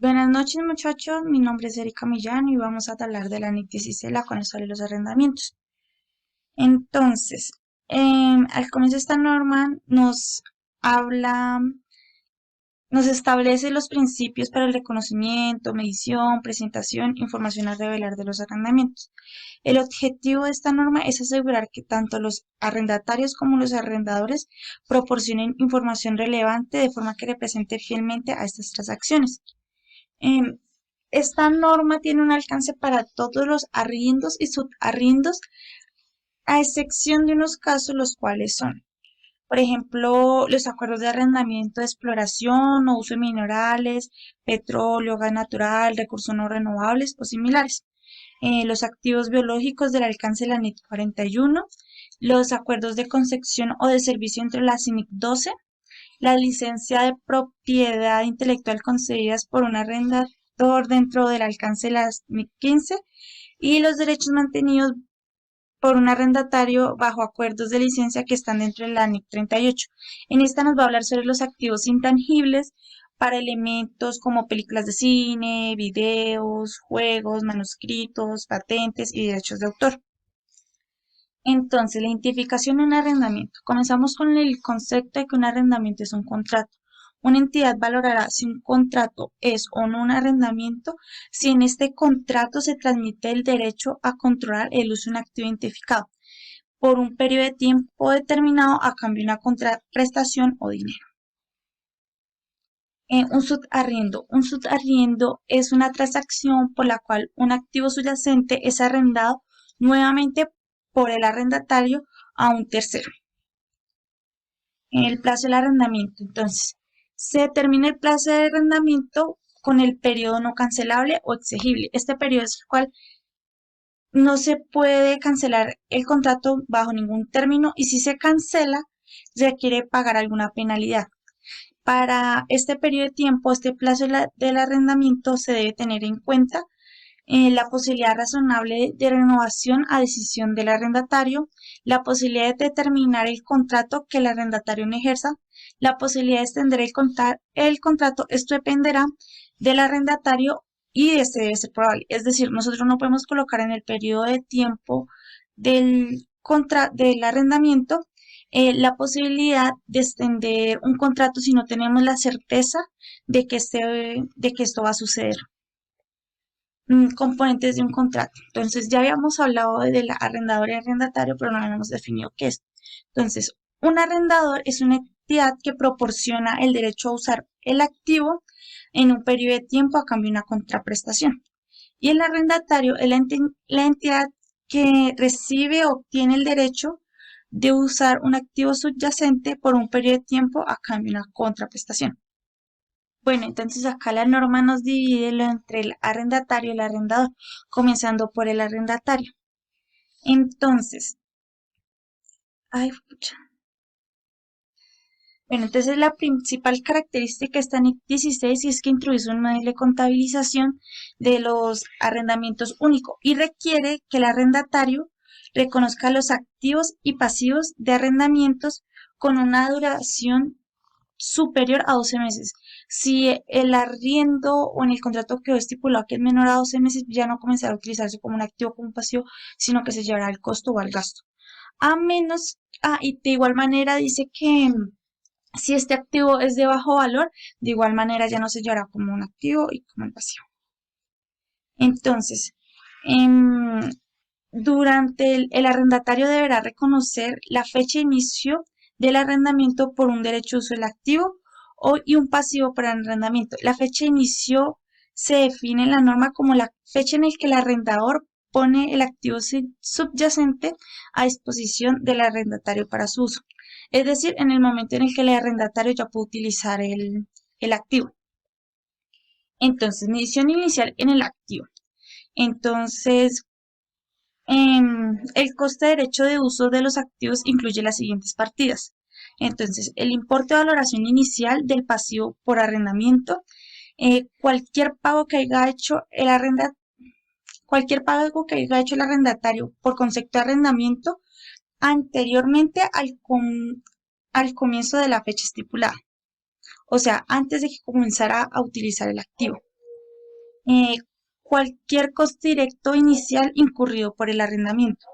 Buenas noches muchachos, mi nombre es Erika Millán y vamos a hablar de la NIC 16, la cual nos sale los arrendamientos. Entonces, al comienzo esta norma habla, nos establece los principios para el reconocimiento, medición, presentación, información a revelar de los arrendamientos. El objetivo de esta norma es asegurar que tanto los arrendatarios como los arrendadores proporcionen información relevante de forma que represente fielmente a estas transacciones. Em, Esta norma tiene un alcance para todos los arriendos y subarriendos, a excepción de unos casos, los cuales son, por ejemplo, los acuerdos de arrendamiento de exploración o uso de minerales, petróleo, gas natural, recursos no renovables o similares. Los activos biológicos del alcance de la NIC 41, los acuerdos de concesión o de servicio entre la CINIC 12, la licencia de propiedad intelectual concedidas por un arrendador dentro del alcance de las NIC 15 y los derechos mantenidos por un arrendatario bajo acuerdos de licencia que están dentro de la NIC 38. En esta nos va a hablar sobre los activos intangibles para elementos como películas de cine, videos, juegos, manuscritos, patentes y derechos de autor. Entonces, la identificación de un arrendamiento. Comenzamos con el concepto de que un arrendamiento es un contrato. Una entidad valorará si un contrato es o no un arrendamiento si en este contrato se transmite el derecho a controlar el uso de un activo identificado por un periodo de tiempo determinado a cambio de una contraprestación o dinero. Un subarriendo. Un subarriendo es una transacción por la cual un activo subyacente es arrendado nuevamente por el arrendatario a un tercero. En el plazo del arrendamiento, entonces, se determina el plazo de arrendamiento con el periodo no cancelable o exigible. Este periodo es el cual no se puede cancelar el contrato bajo ningún término y si se cancela, requiere pagar alguna penalidad. Para este periodo de tiempo, este plazo del arrendamiento se debe tener en cuenta la posibilidad razonable de renovación a decisión del arrendatario, la posibilidad de determinar el contrato que el arrendatario no ejerza, la posibilidad de extender el contrato, esto dependerá del arrendatario y este debe ser probable. Es decir, nosotros no podemos colocar en el periodo de tiempo del arrendamiento la posibilidad de extender un contrato si no tenemos la certeza de que esto va a suceder. Componentes de un contrato. Entonces, ya habíamos hablado del arrendador y arrendatario, pero no habíamos definido qué es. Entonces, un arrendador es una entidad que proporciona el derecho a usar el activo en un periodo de tiempo a cambio de una contraprestación. Y el arrendatario es la entidad que recibe o obtiene el derecho de usar un activo subyacente por un periodo de tiempo a cambio de una contraprestación. Bueno, entonces acá la norma nos divide entre el arrendatario y el arrendador, comenzando por el arrendatario. Entonces, ay, pucha. Bueno, entonces la principal característica está en NIC 16 y es que introduce un modelo de contabilización de los arrendamientos único y requiere que el arrendatario reconozca los activos y pasivos de arrendamientos con una duración superior a 12 meses. Si el arriendo o en el contrato quedó estipulado que es menor a 12 meses, ya no comenzará a utilizarse como un activo o como un pasivo, sino que se llevará al costo o al gasto. A menos, y de igual manera dice que si este activo es de bajo valor, de igual manera ya no se llevará como un activo y como un pasivo. Entonces, em, durante el arrendatario deberá reconocer la fecha de inicio del arrendamiento por un derecho de uso del activo y un pasivo para el arrendamiento. La fecha de inicio se define en la norma como la fecha en la que el arrendador pone el activo subyacente a disposición del arrendatario para su uso. Es decir, en el momento en el que el arrendatario ya puede utilizar el activo. Entonces, medición inicial en el activo. Entonces, el coste de derecho de uso de los activos incluye las siguientes partidas. Entonces, el importe de valoración inicial del pasivo por arrendamiento, cualquier pago que haya hecho cualquier pago que haya hecho el arrendatario por concepto de arrendamiento anteriormente al comienzo de la fecha estipulada, o sea, antes de que comenzara a utilizar el activo. eh, cualquier costo directo inicial incurrido por el arrendamiento,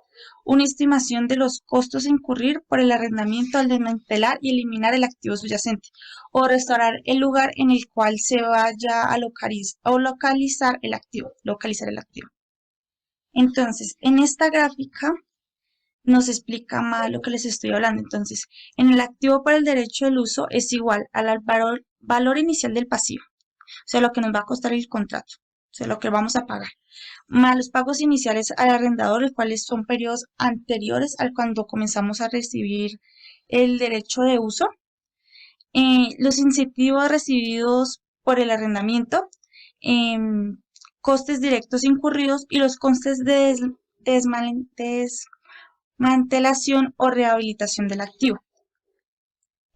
una estimación de los costos a incurrir por el arrendamiento al desmantelar y eliminar el activo subyacente o restaurar el lugar en el cual se vaya a localizar el activo, Entonces, en esta gráfica nos explica más lo que les estoy hablando. Entonces, en el activo para el derecho del uso es igual al valor inicial del pasivo, o sea, lo que nos va a costar el contrato, o sea, lo que vamos a pagar, más los pagos iniciales al arrendador, los cuales son periodos anteriores al cuando comenzamos a recibir el derecho de uso, los incentivos recibidos por el arrendamiento, em, costes directos incurridos y los costes de desmantelación o rehabilitación del activo.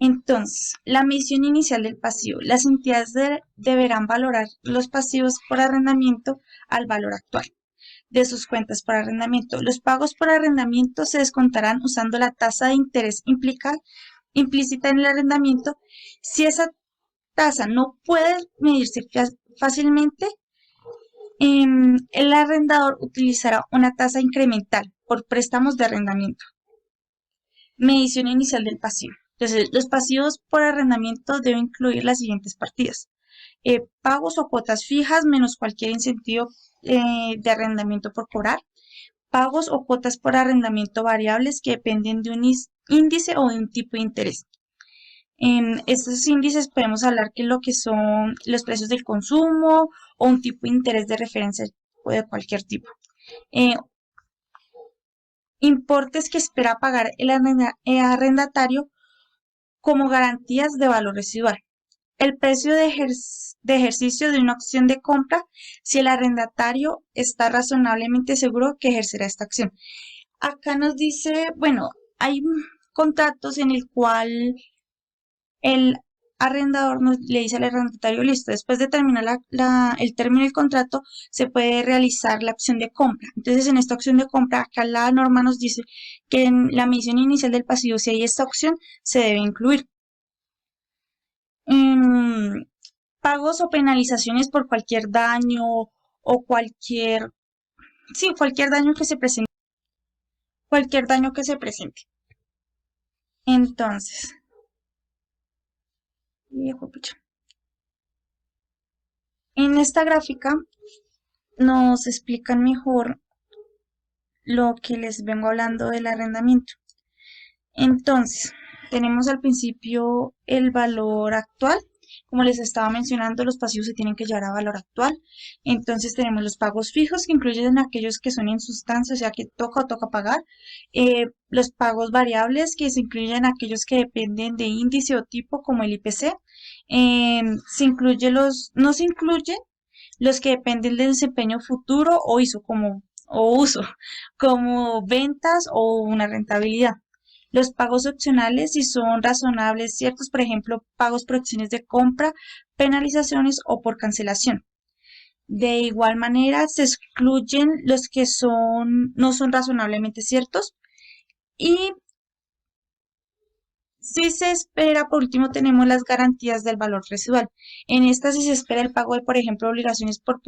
Entonces, la medición inicial del pasivo. Las entidades deberán valorar los pasivos por arrendamiento al valor actual de sus cuentas por arrendamiento. Los pagos por arrendamiento se descontarán usando la tasa de interés implícita en el arrendamiento. Si esa tasa no puede medirse fácilmente, el arrendador utilizará una tasa incremental por préstamos de arrendamiento. Medición inicial del pasivo. Entonces, los pasivos por arrendamiento deben incluir las siguientes partidas. Pagos o cuotas fijas menos cualquier incentivo de arrendamiento por cobrar. Pagos o cuotas por arrendamiento variables que dependen de un índice o de un tipo de interés. En estos índices podemos hablar que lo que son los precios del consumo o un tipo de interés de referencia de cualquier tipo. Importes que espera pagar el arrendatario como garantías de valor residual. El precio de ejercicio de una opción de compra si el arrendatario está razonablemente seguro que ejercerá esta acción. Acá nos dice, bueno, hay contratos en el cual el arrendador le dice al arrendatario, listo, después de terminar el término del contrato, se puede realizar la opción de compra. Entonces, en esta opción de compra, acá la norma nos dice que en la medición inicial del pasivo, si hay esta opción, se debe incluir. Pagos o penalizaciones por cualquier daño o cualquier daño que se presente. Cualquier daño que se presente. Entonces, en esta gráfica nos explican mejor lo que les vengo hablando del arrendamiento. Entonces, tenemos al principio el valor actual. Como les estaba mencionando, los pasivos se tienen que llevar a valor actual. Entonces tenemos los pagos fijos, que incluyen aquellos que son en sustancia, o sea que toca pagar. Los pagos variables, que se incluyen aquellos que dependen de índice o tipo, como el IPC. No se incluyen los que dependen del desempeño futuro o uso, como ventas o una rentabilidad. Los pagos opcionales, si son razonables, ciertos, por ejemplo, pagos por opciones de compra, penalizaciones o por cancelación. De igual manera, se excluyen los que no son razonablemente ciertos. Y si se espera, por último, tenemos las garantías del valor residual. En estas, si se espera el pago de, por ejemplo, obligaciones por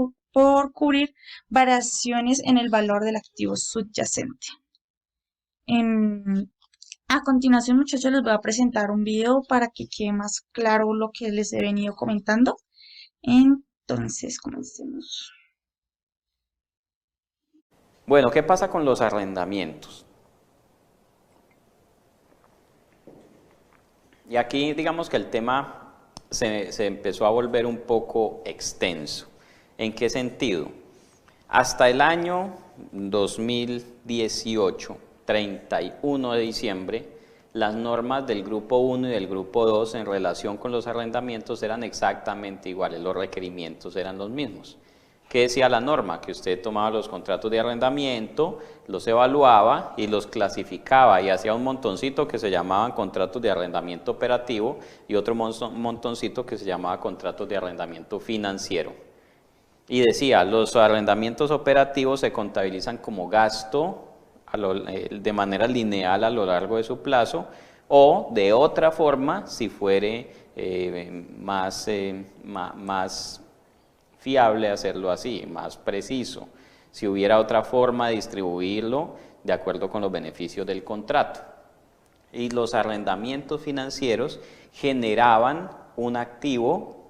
cubrir variaciones en el valor del activo subyacente. A continuación, muchachos, les voy a presentar un video para que quede más claro lo que les he venido comentando. Entonces, comencemos. Bueno, ¿qué pasa con los arrendamientos? Y aquí digamos que el tema se empezó a volver un poco extenso. ¿En qué sentido? Hasta el año 2018, 31 de diciembre, las normas del grupo 1 y del grupo 2 en relación con los arrendamientos eran exactamente iguales, los requerimientos eran los mismos. ¿Qué decía la norma? Que usted tomaba los contratos de arrendamiento, los evaluaba y los clasificaba y hacía un montoncito que se llamaban contratos de arrendamiento operativo y otro montoncito que se llamaba contratos de arrendamiento financiero. Y decía, los arrendamientos operativos se contabilizan como gasto de manera lineal a lo largo de su plazo o de otra forma si fuere más fiable hacerlo así, más preciso. Si hubiera otra forma de distribuirlo de acuerdo con los beneficios del contrato. Y los arrendamientos financieros generaban un activo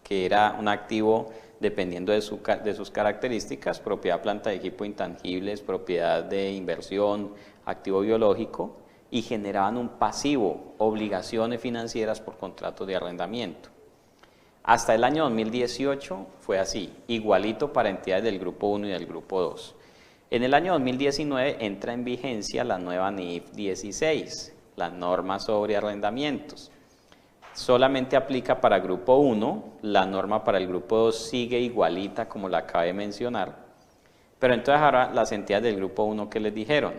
que era un activo dependiendo de sus características, propiedad, planta de equipo, intangibles, propiedad de inversión, activo biológico, y generaban un pasivo, obligaciones financieras por contratos de arrendamiento. Hasta el año 2018 fue así, igualito para entidades del grupo 1 y del grupo 2. En el año 2019 entra en vigencia la nueva NIF 16, la norma sobre arrendamientos. Solamente aplica para grupo 1, la norma para el grupo 2 sigue igualita como la acabé de mencionar, pero entonces ahora las entidades del grupo 1 que les dijeron,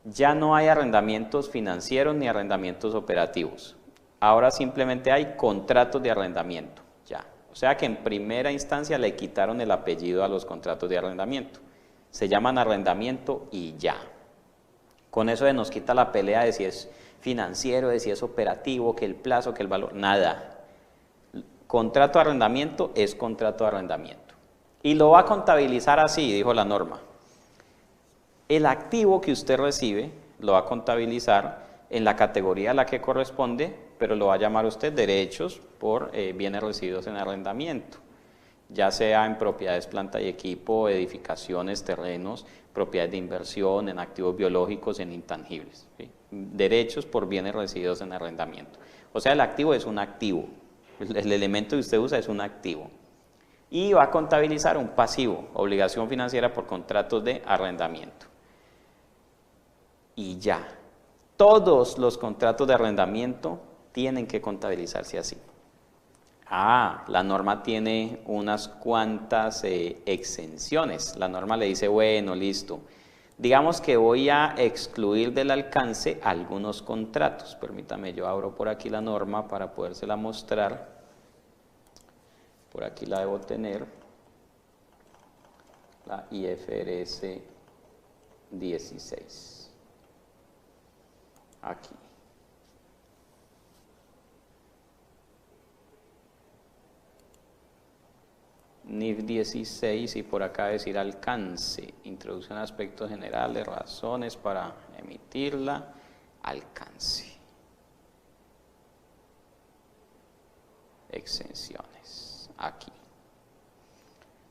ya no hay arrendamientos financieros ni arrendamientos operativos, ahora simplemente hay contratos de arrendamiento, ya. O sea que en primera instancia le quitaron el apellido a los contratos de arrendamiento, se llaman arrendamiento y ya. Con eso se nos quita la pelea de si es financiero, de si es operativo, que el plazo, que el valor, nada. Contrato de arrendamiento es contrato de arrendamiento. Y lo va a contabilizar así, dijo la norma. El activo que usted recibe lo va a contabilizar en la categoría a la que corresponde, pero lo va a llamar usted derechos por bienes recibidos en arrendamiento, ya sea en propiedades, planta y equipo, edificaciones, terrenos, propiedades de inversión, en activos biológicos, en intangibles, ¿sí? Derechos por bienes recibidos en arrendamiento. O sea, el activo es un activo, el elemento que usted usa es un activo. Y va a contabilizar un pasivo, obligación financiera por contratos de arrendamiento. Y ya, todos los contratos de arrendamiento tienen que contabilizarse así. La norma tiene unas cuantas exenciones. La norma le dice, bueno, listo. Digamos que voy a excluir del alcance algunos contratos. Permítame, yo abro por aquí la norma para podérsela mostrar. Por aquí la debo tener. La IFRS 16. Aquí. NIF 16 y por acá decir alcance, introducción de aspectos generales, razones para emitirla, alcance, exenciones, aquí.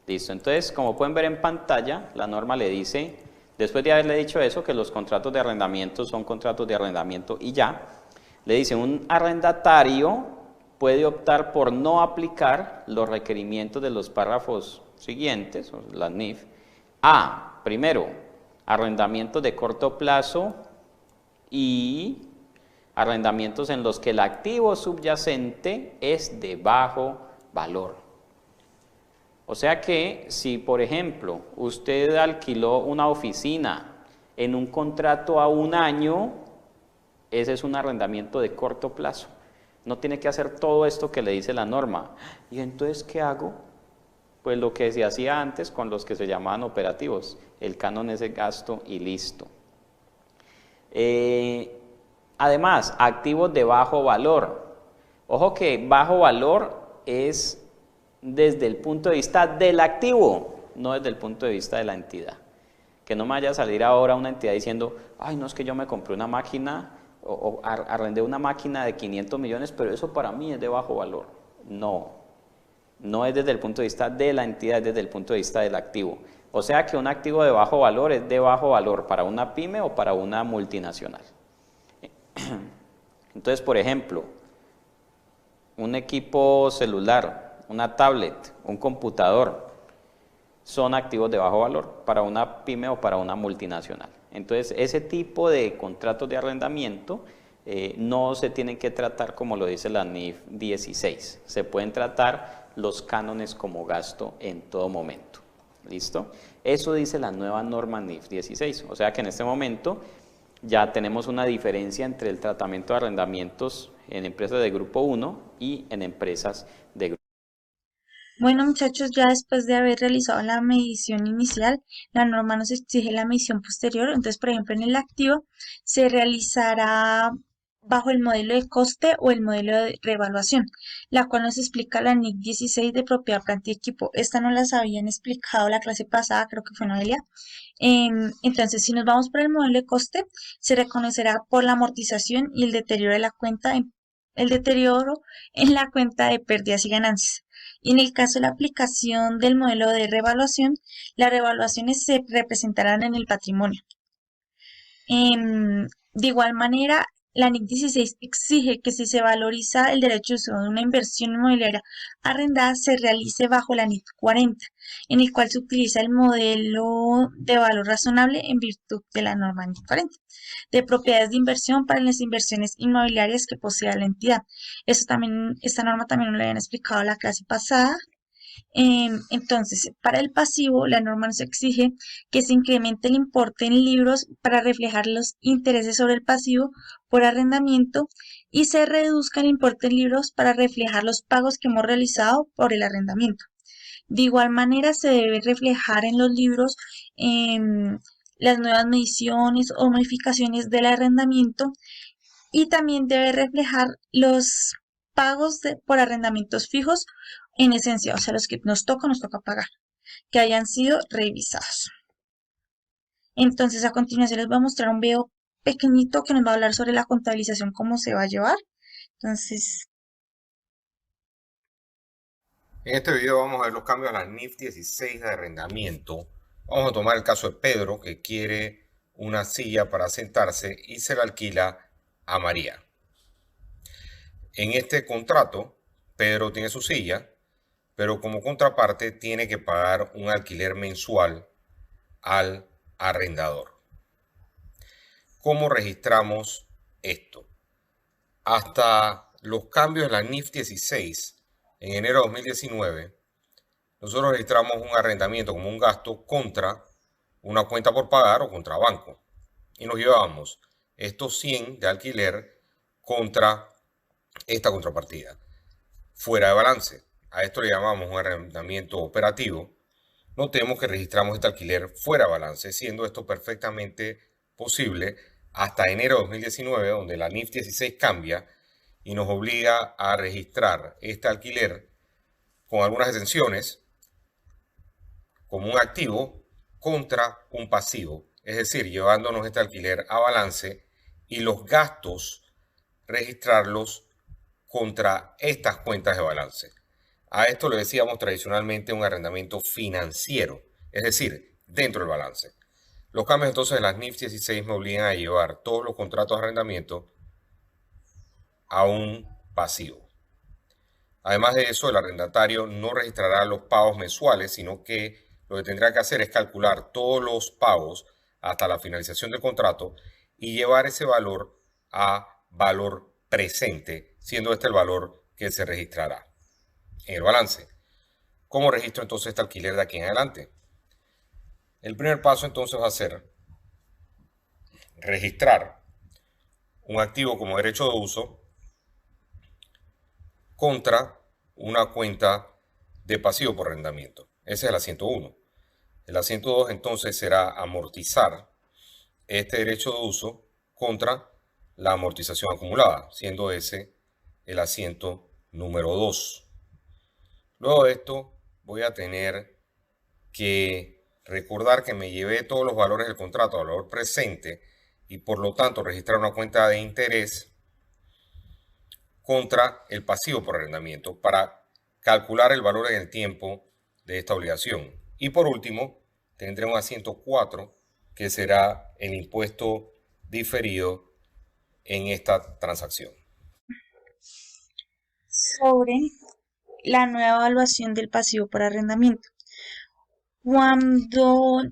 Listo, entonces como pueden ver en pantalla, la norma le dice, después de haberle dicho eso, que los contratos de arrendamiento son contratos de arrendamiento y ya, le dice un arrendatario puede optar por no aplicar los requerimientos de los párrafos siguientes, o la NIF, primero, arrendamientos de corto plazo y arrendamientos en los que el activo subyacente es de bajo valor. O sea que si, por ejemplo, usted alquiló una oficina en un contrato a 1 año, ese es un arrendamiento de corto plazo. No tiene que hacer todo esto que le dice la norma. ¿Y entonces qué hago? Pues lo que se hacía antes con los que se llamaban operativos. El canon es el gasto y listo. Además, activos de bajo valor. Ojo que bajo valor es desde el punto de vista del activo, no desde el punto de vista de la entidad. Que no me vaya a salir ahora una entidad diciendo, ay, no, es que yo me compré una máquina o arrendé una máquina de 500 millones, pero eso para mí es de bajo valor. No, no es desde el punto de vista de la entidad, es desde el punto de vista del activo. O sea que un activo de bajo valor es de bajo valor para una pyme o para una multinacional. Entonces, por ejemplo, un equipo celular, una tablet, un computador, son activos de bajo valor para una pyme o para una multinacional. Entonces, ese tipo de contratos de arrendamiento no se tienen que tratar como lo dice la NIF 16. Se pueden tratar los cánones como gasto en todo momento. ¿Listo? Eso dice la nueva norma NIF 16. O sea que en este momento ya tenemos una diferencia entre el tratamiento de arrendamientos en empresas de grupo 1 y en empresas de grupo 2. Bueno, muchachos, ya después de haber realizado la medición inicial, la norma nos exige la medición posterior. Entonces, por ejemplo, en el activo se realizará bajo el modelo de coste o el modelo de revaluación, la cual nos explica la NIC 16 de propiedad, planta y equipo. Esta no las habían explicado la clase pasada, creo que fue Noelia. Entonces, si nos vamos por el modelo de coste, se reconocerá por la amortización y el deterioro en la cuenta de pérdidas y ganancias. Y en el caso de la aplicación del modelo de revaluación, las revaluaciones se representarán en el patrimonio. De igual manera, la NIC 16 exige que si se valoriza el derecho de uso de una inversión inmobiliaria arrendada, se realice bajo la NIC 40, en el cual se utiliza el modelo de valor razonable en virtud de la norma NIC 40, de propiedades de inversión para las inversiones inmobiliarias que posea la entidad. Esta norma también nos la habían explicado en la clase pasada. Entonces, para el pasivo, la norma nos exige que se incremente el importe en libros para reflejar los intereses sobre el pasivo por arrendamiento y se reduzca el importe en libros para reflejar los pagos que hemos realizado por el arrendamiento. De igual manera, se debe reflejar en los libros em, las nuevas mediciones o modificaciones del arrendamiento y también debe reflejar los pagos por arrendamientos fijos en esencia, o sea, los que nos toca pagar, que hayan sido revisados. Entonces, a continuación les voy a mostrar un video pequeñito que nos va a hablar sobre la contabilización, cómo se va a llevar. Entonces, En este video vamos a ver los cambios a la NIF 16 de arrendamiento. Vamos a tomar el caso de Pedro, que quiere una silla para sentarse y se la alquila a María. En este contrato, Pedro tiene su silla, pero como contraparte tiene que pagar un alquiler mensual al arrendador. ¿Cómo registramos esto? Hasta los cambios de la NIF 16 en enero de 2019, nosotros registramos un arrendamiento como un gasto contra una cuenta por pagar o contra banco. Y nos llevábamos estos 100 de alquiler contra esta contrapartida, fuera de balance. A esto le llamamos un arrendamiento operativo. Notemos que registramos este alquiler fuera de balance, siendo esto perfectamente posible hasta enero de 2019, donde la NIF 16 cambia y nos obliga a registrar este alquiler con algunas exenciones como un activo contra un pasivo, es decir, llevándonos este alquiler a balance y los gastos registrarlos contra estas cuentas de balance. A esto le decíamos tradicionalmente un arrendamiento financiero, es decir, dentro del balance. Los cambios entonces de las NIF 16 me obligan a llevar todos los contratos de arrendamiento a un pasivo. Además de eso, el arrendatario no registrará los pagos mensuales, sino que lo que tendrá que hacer es calcular todos los pagos hasta la finalización del contrato y llevar ese valor a valor presente, siendo este el valor que se registrará en el balance. ¿Cómo registro entonces este alquiler de aquí en adelante? El primer paso entonces va a ser registrar un activo como derecho de uso contra una cuenta de pasivo por arrendamiento. Ese es el asiento 1. El asiento 2 entonces será amortizar este derecho de uso contra la amortización acumulada, siendo ese el asiento número 2. Luego de esto voy a tener que recordar que me llevé todos los valores del contrato al valor presente y por lo tanto registrar una cuenta de interés contra el pasivo por arrendamiento para calcular el valor en el tiempo de esta obligación. Y por último, tendré un asiento 4 que será el impuesto diferido en esta transacción. sobre la nueva evaluación del pasivo por arrendamiento. Cuando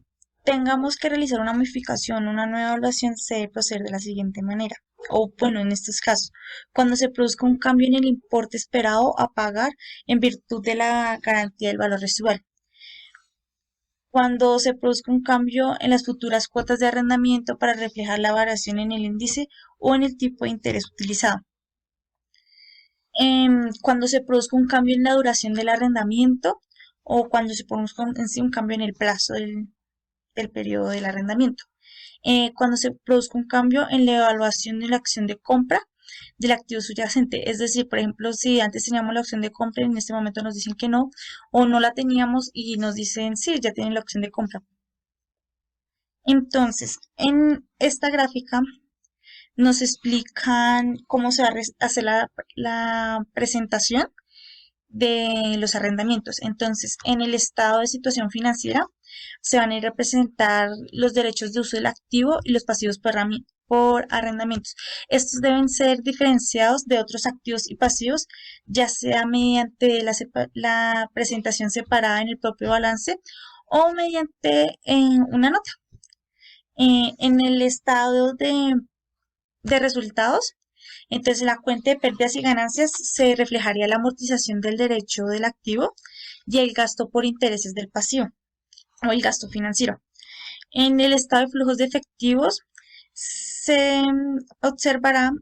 tengamos que realizar una modificación, una nueva evaluación, se debe proceder de la siguiente manera. O bueno, en estos casos, cuando se produzca un cambio en el importe esperado a pagar en virtud de la garantía del valor residual. Cuando se produzca un cambio en las futuras cuotas de arrendamiento para reflejar la variación en el índice o en el tipo de interés utilizado. Cuando se produzca un cambio en la duración del arrendamiento o cuando se produzca en sí un cambio en el plazo del periodo del arrendamiento. Cuando se produzca un cambio en la evaluación de la acción de compra del activo subyacente. Es decir, por ejemplo, si antes teníamos la opción de compra, en este momento nos dicen que no, o no la teníamos y nos dicen sí, ya tienen la opción de compra. Entonces, en esta gráfica nos explican cómo se va a hacer la presentación de los arrendamientos. Entonces, en el estado de situación financiera se van a ir a presentar los derechos de uso del activo y los pasivos por arrendamientos. Estos deben ser diferenciados de otros activos y pasivos, ya sea mediante la presentación separada en el propio balance o mediante una nota. En el estado de resultados, entonces la cuenta de pérdidas y ganancias se reflejaría la amortización del derecho del activo y el gasto por intereses del pasivo o el gasto financiero. En el estado de flujos de efectivos se observará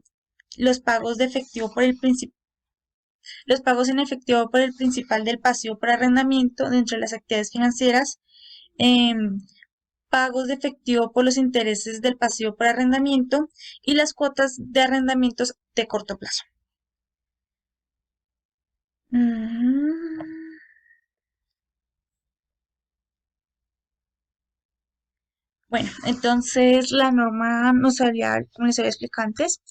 los pagos de efectivo por el los pagos en efectivo por el principal del pasivo por arrendamiento dentro de las actividades financieras, pagos de efectivo por los intereses del pasivo por arrendamiento y las cuotas de arrendamientos de corto plazo. Bueno, entonces la norma nos había, como les había explicado antes,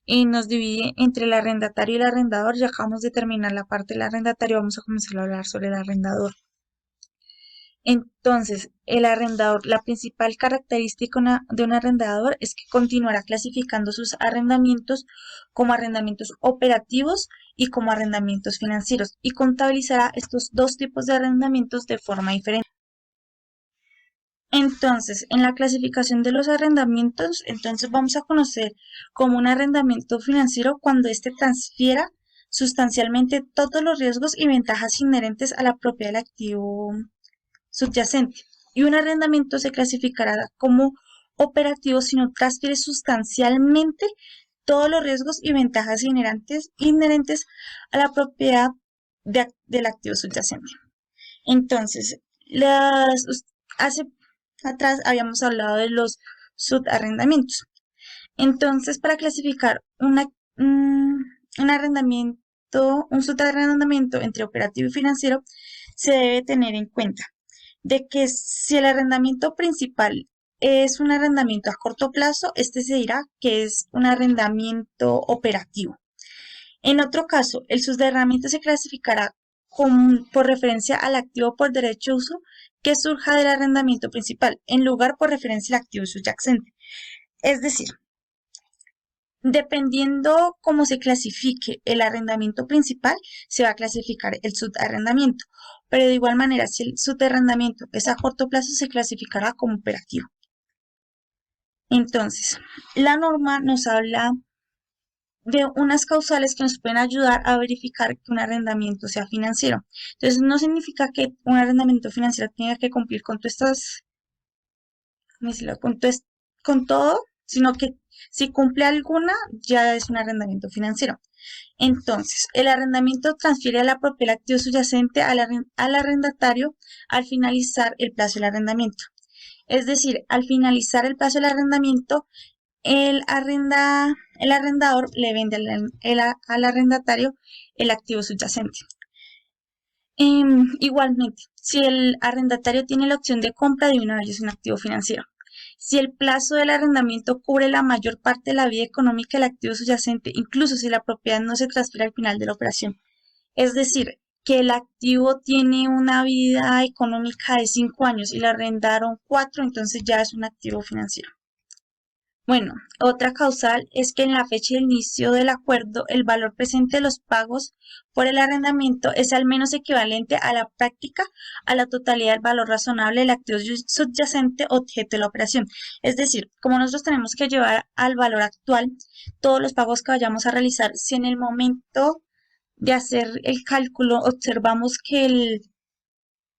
nos divide entre el arrendatario y el arrendador. Ya acabamos de terminar la parte del arrendatario, vamos a comenzar a hablar sobre el arrendador. Entonces, el arrendador, la principal característica de un arrendador es que continuará clasificando sus arrendamientos como arrendamientos operativos y como arrendamientos financieros y contabilizará estos dos tipos de arrendamientos de forma diferente. Entonces, en la clasificación de los arrendamientos, entonces vamos a conocer como un arrendamiento financiero cuando éste transfiera sustancialmente todos los riesgos y ventajas inherentes a la propiedad del activo subyacente. Y un arrendamiento se clasificará como operativo si no transfiere sustancialmente todos los riesgos y ventajas inherentes a la propiedad del activo subyacente. Entonces, hace atrás habíamos hablado de los subarrendamientos. Entonces, para clasificar un subarrendamiento entre operativo y financiero, se debe tener en cuenta de que si el arrendamiento principal es un arrendamiento a corto plazo, este se dirá que es un arrendamiento operativo. En otro caso, el subarrendamiento se clasificará por referencia al activo por derecho de uso que surja del arrendamiento principal, en lugar por referencia al activo subyacente. Es decir, dependiendo cómo se clasifique el arrendamiento principal, se va a clasificar el subarrendamiento. Pero de igual manera, si el subarrendamiento es a corto plazo, se clasificará como operativo. Entonces, la norma nos habla de unas causales que nos pueden ayudar a verificar que un arrendamiento sea financiero. Entonces, no significa que un arrendamiento financiero tenga que cumplir con con todo, sino que si cumple alguna, ya es un arrendamiento financiero. Entonces, el arrendamiento transfiere a la propiedad del activo subyacente al arrendatario al finalizar el plazo del arrendamiento. Es decir, al finalizar el plazo del arrendamiento, el arrendador le vende al arrendatario el activo subyacente. Igualmente, si el arrendatario tiene la opción de compra, de una vez es un activo financiero. Si el plazo del arrendamiento cubre la mayor parte de la vida económica del activo subyacente, incluso si la propiedad no se transfiere al final de la operación. Es decir, que el activo tiene una vida económica de 5 años y le arrendaron 4, entonces ya es un activo financiero. Bueno, otra causal es que en la fecha de inicio del acuerdo, el valor presente de los pagos por el arrendamiento es al menos equivalente a la práctica a la totalidad del valor razonable del activo subyacente objeto de la operación. Es decir, como nosotros tenemos que llevar al valor actual todos los pagos que vayamos a realizar, si en el momento de hacer el cálculo observamos que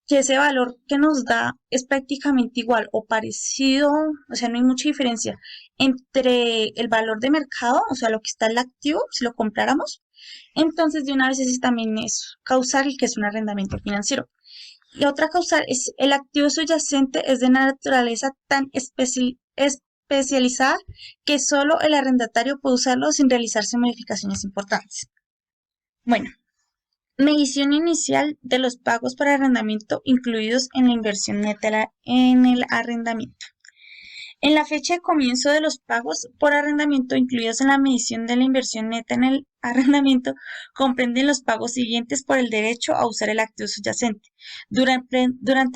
ese valor que nos da es prácticamente igual o parecido, o sea, no hay mucha diferencia entre el valor de mercado, o sea, lo que está en el activo, si lo compráramos, entonces de una vez ese también es causal, que es un arrendamiento financiero. Y otra causal es el activo subyacente es de naturaleza tan especializada que solo el arrendatario puede usarlo sin realizarse modificaciones importantes. Bueno, medición inicial de los pagos por arrendamiento incluidos en la inversión neta en el arrendamiento. En la fecha de comienzo de los pagos por arrendamiento incluidos en la medición de la inversión neta en el arrendamiento comprenden los pagos siguientes por el derecho a usar el activo subyacente durante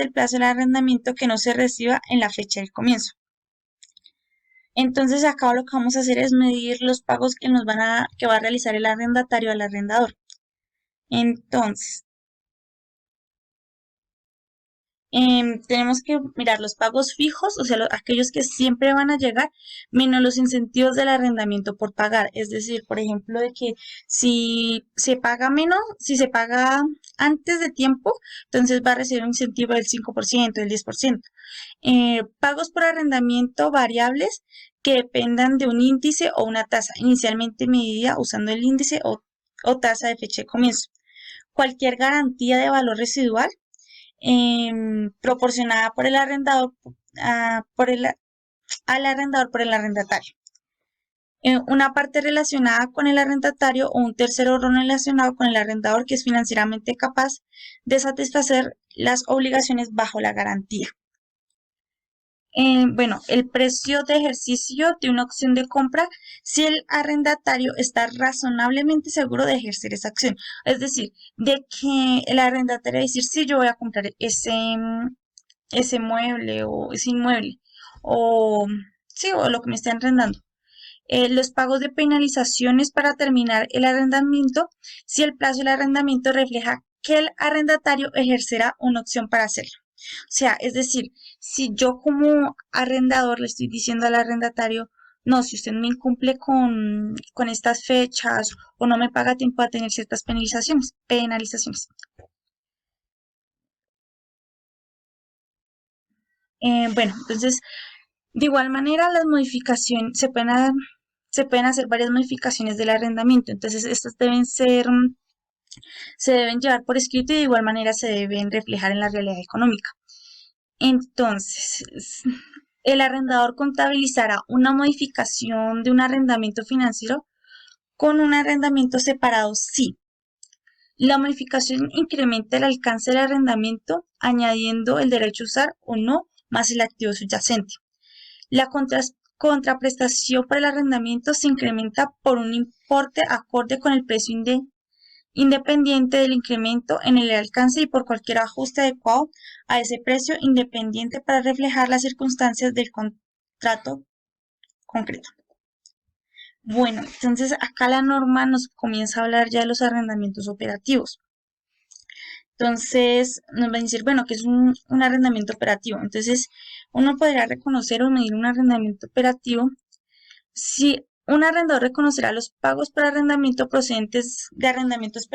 el plazo del arrendamiento que no se reciba en la fecha del comienzo. Entonces acá lo que vamos a hacer es medir los pagos que va a realizar el arrendatario al arrendador. Entonces, tenemos que mirar los pagos fijos, o sea, aquellos que siempre van a llegar, menos los incentivos del arrendamiento por pagar. Es decir, por ejemplo, de que si se paga menos, si se paga antes de tiempo, entonces va a recibir un incentivo del 5%, del 10%. Pagos por arrendamiento variables que dependan de un índice o una tasa, inicialmente medida usando el índice o tasa de fecha de comienzo. Cualquier garantía de valor residual proporcionada por el arrendador al arrendador por el arrendatario. Una parte relacionada con el arrendatario o un tercero no relacionado con el arrendador que es financieramente capaz de satisfacer las obligaciones bajo la garantía. Bueno, el precio de ejercicio de una opción de compra si el arrendatario está razonablemente seguro de ejercer esa acción. Es decir, de que el arrendatario va a decir, sí, yo voy a comprar ese mueble o ese inmueble o, sí, o lo que me estén arrendando. Los pagos de penalizaciones para terminar el arrendamiento si el plazo del arrendamiento refleja que el arrendatario ejercerá una opción para hacerlo. O sea, es decir, si yo como arrendador le estoy diciendo al arrendatario, no, si usted no incumple con estas fechas o no me paga a tiempo, va a tener ciertas penalizaciones. Bueno, entonces, de igual manera, las modificaciones, se pueden hacer varias modificaciones del arrendamiento. Entonces, estas se deben llevar por escrito y de igual manera se deben reflejar en la realidad económica. Entonces, el arrendador contabilizará una modificación de un arrendamiento financiero con un arrendamiento separado si la modificación incrementa el alcance del arrendamiento añadiendo el derecho a usar o no más el activo subyacente. La contraprestación por el arrendamiento se incrementa por un importe acorde con el precio independiente del incremento en el alcance y por cualquier ajuste adecuado a ese precio independiente para reflejar las circunstancias del contrato concreto. Bueno, entonces acá la norma nos comienza a hablar ya de los arrendamientos operativos. Entonces nos va a decir, bueno, ¿qué es un arrendamiento operativo? Entonces uno podrá reconocer o medir un arrendamiento operativo si un arrendador reconocerá los pagos por arrendamiento procedentes de arrendamientos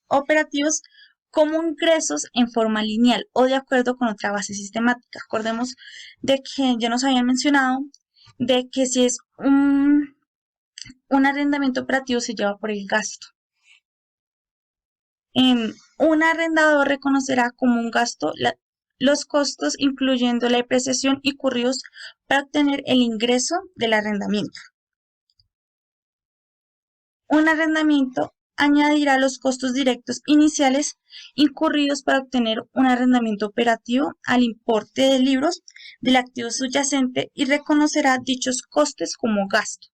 operativos como ingresos en forma lineal o de acuerdo con otra base sistemática. Acordemos de que ya nos habían mencionado de que si es un arrendamiento operativo se lleva por el gasto. Un arrendador reconocerá como un gasto los costos incluyendo la depreciación incurridos para obtener el ingreso del arrendamiento. Un arrendamiento añadirá los costos directos iniciales incurridos para obtener un arrendamiento operativo al importe de libros del activo subyacente y reconocerá dichos costes como gasto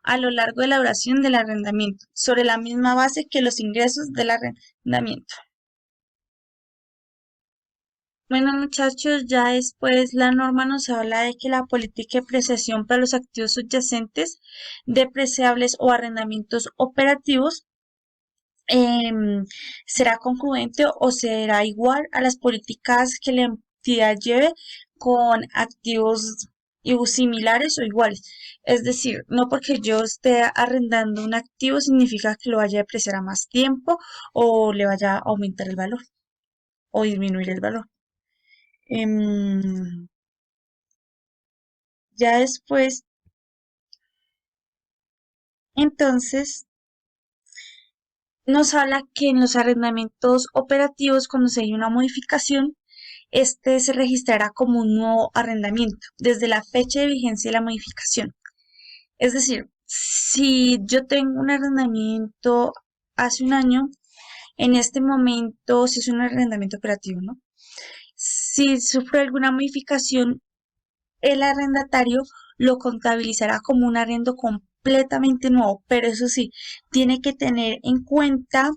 a lo largo de la duración del arrendamiento, sobre la misma base que los ingresos del arrendamiento. Bueno, muchachos, ya después la norma nos habla de que la política de depreciación para los activos subyacentes, depreciables o arrendamientos operativos será congruente o será igual a las políticas que la entidad lleve con activos similares o iguales. Es decir, no porque yo esté arrendando un activo significa que lo vaya a depreciar a más tiempo o le vaya a aumentar el valor o disminuir el valor. Ya después, entonces, nos habla que en los arrendamientos operativos, cuando se hay una modificación, este se registrará como un nuevo arrendamiento desde la fecha de vigencia de la modificación. Es decir, si yo tengo un arrendamiento hace un año, en este momento, si es un arrendamiento operativo, ¿no? Si sufre alguna modificación, el arrendatario lo contabilizará como un arriendo completamente nuevo, pero eso sí, tiene que tener en cuenta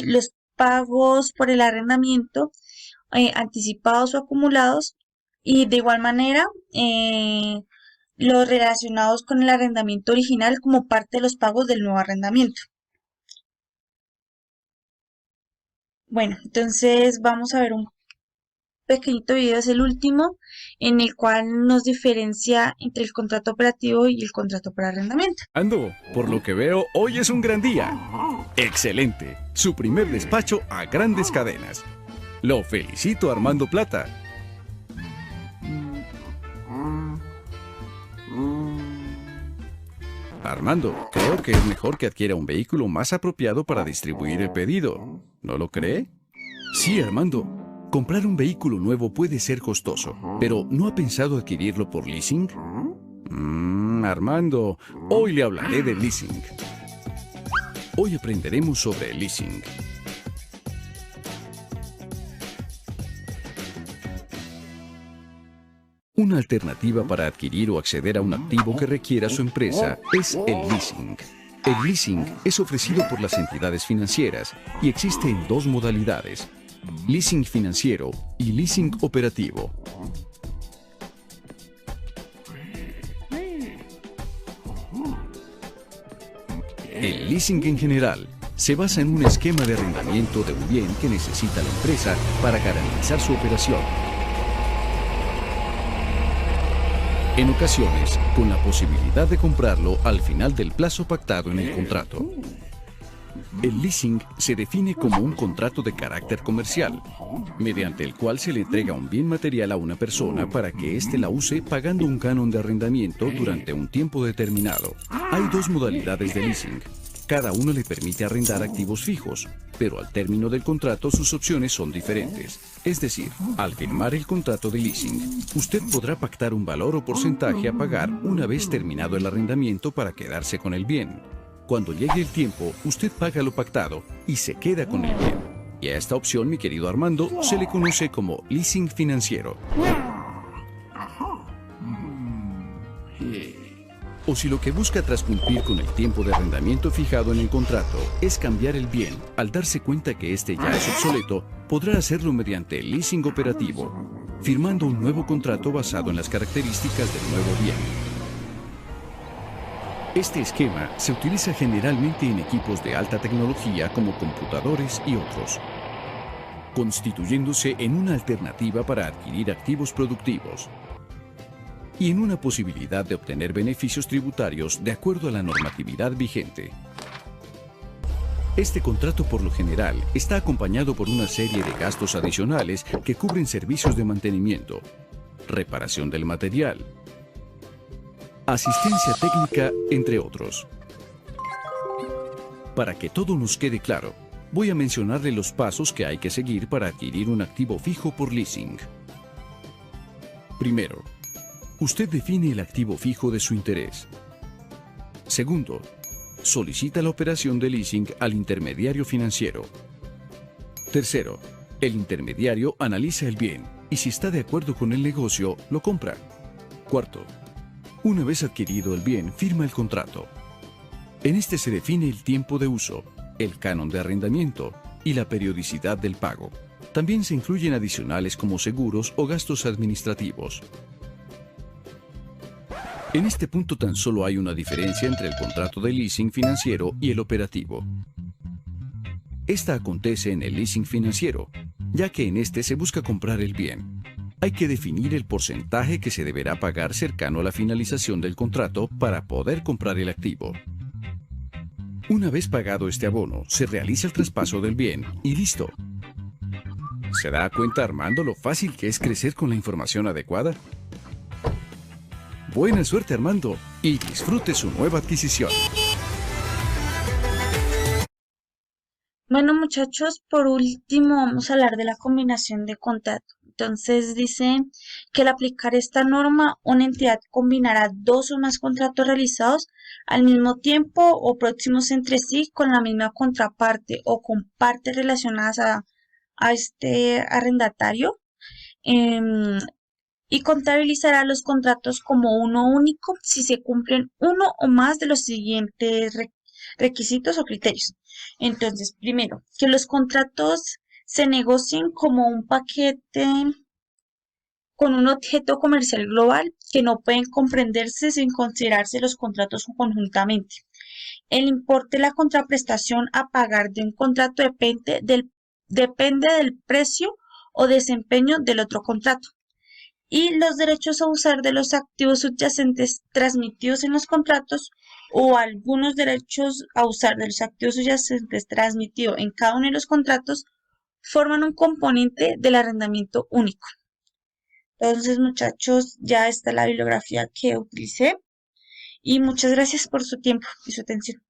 los pagos por el arrendamiento, anticipados o acumulados, y de igual manera los relacionados con el arrendamiento original como parte de los pagos del nuevo arrendamiento. Bueno, entonces vamos a ver un pequeñito video, es el último, en el cual nos diferencia entre el contrato operativo y el contrato por arrendamiento. Por lo que veo, hoy es un gran día. ¡Excelente! Su primer despacho a grandes cadenas. Lo felicito, Armando Plata. Armando, creo que es mejor que adquiera un vehículo más apropiado para distribuir el pedido. ¿No lo cree? Sí, Armando. Comprar un vehículo nuevo puede ser costoso, pero ¿no ha pensado adquirirlo por leasing? Armando, hoy le hablaré de leasing. Hoy aprenderemos sobre el leasing. Una alternativa para adquirir o acceder a un activo que requiera su empresa es el leasing. El leasing es ofrecido por las entidades financieras y existe en dos modalidades: leasing financiero y leasing operativo. El leasing en general se basa en un esquema de arrendamiento de un bien que necesita la empresa para garantizar su operación. En ocasiones, con la posibilidad de comprarlo al final del plazo pactado en el contrato. El leasing se define como un contrato de carácter comercial, mediante el cual se le entrega un bien material a una persona para que éste la use pagando un canon de arrendamiento durante un tiempo determinado. Hay dos modalidades de leasing. Cada uno le permite arrendar activos fijos, pero al término del contrato sus opciones son diferentes. Es decir, al firmar el contrato de leasing, usted podrá pactar un valor o porcentaje a pagar una vez terminado el arrendamiento para quedarse con el bien. Cuando llegue el tiempo, usted paga lo pactado y se queda con el bien. Y a esta opción, mi querido Armando, se le conoce como leasing financiero. O si lo que busca tras cumplir con el tiempo de arrendamiento fijado en el contrato es cambiar el bien, al darse cuenta que este ya es obsoleto, podrá hacerlo mediante el leasing operativo, firmando un nuevo contrato basado en las características del nuevo bien. Este esquema se utiliza generalmente en equipos de alta tecnología como computadores y otros, constituyéndose en una alternativa para adquirir activos productivos y en una posibilidad de obtener beneficios tributarios de acuerdo a la normatividad vigente. Este contrato por lo general está acompañado por una serie de gastos adicionales que cubren servicios de mantenimiento, reparación del material, asistencia técnica, entre otros. Para que todo nos quede claro, voy a mencionarle los pasos que hay que seguir para adquirir un activo fijo por leasing. Primero, usted define el activo fijo de su interés. Segundo, solicita la operación de leasing al intermediario financiero. Tercero, el intermediario analiza el bien y si está de acuerdo con el negocio, lo compra. Cuarto, una vez adquirido el bien, firma el contrato. En este se define el tiempo de uso, el canon de arrendamiento y la periodicidad del pago. También se incluyen adicionales como seguros o gastos administrativos. En este punto tan solo hay una diferencia entre el contrato de leasing financiero y el operativo. Esta acontece en el leasing financiero, ya que en este se busca comprar el bien. Hay que definir el porcentaje que se deberá pagar cercano a la finalización del contrato para poder comprar el activo. Una vez pagado este abono, se realiza el traspaso del bien y listo. ¿Se da cuenta, Armando, lo fácil que es crecer con la información adecuada? Buena suerte, Armando, y disfrute su nueva adquisición. Bueno, muchachos, por último vamos a hablar de la combinación de contrato Entonces dice que al aplicar esta norma, una entidad combinará dos o más contratos realizados al mismo tiempo o próximos entre sí con la misma contraparte o con partes relacionadas a este arrendatario, em, y contabilizará los contratos como uno único si se cumplen uno o más de los siguientes requisitos o criterios. Entonces, primero, que los contratos se negocien como un paquete con un objeto comercial global que no pueden comprenderse sin considerarse los contratos conjuntamente. El importe de la contraprestación a pagar de un contrato depende del precio o desempeño del otro contrato. Y los derechos a usar de los activos subyacentes transmitidos en los contratos o algunos derechos a usar de los activos subyacentes transmitidos en cada uno de los contratos forman un componente del arrendamiento único. Entonces, muchachos, ya está la bibliografía que utilicé y muchas gracias por su tiempo y su atención.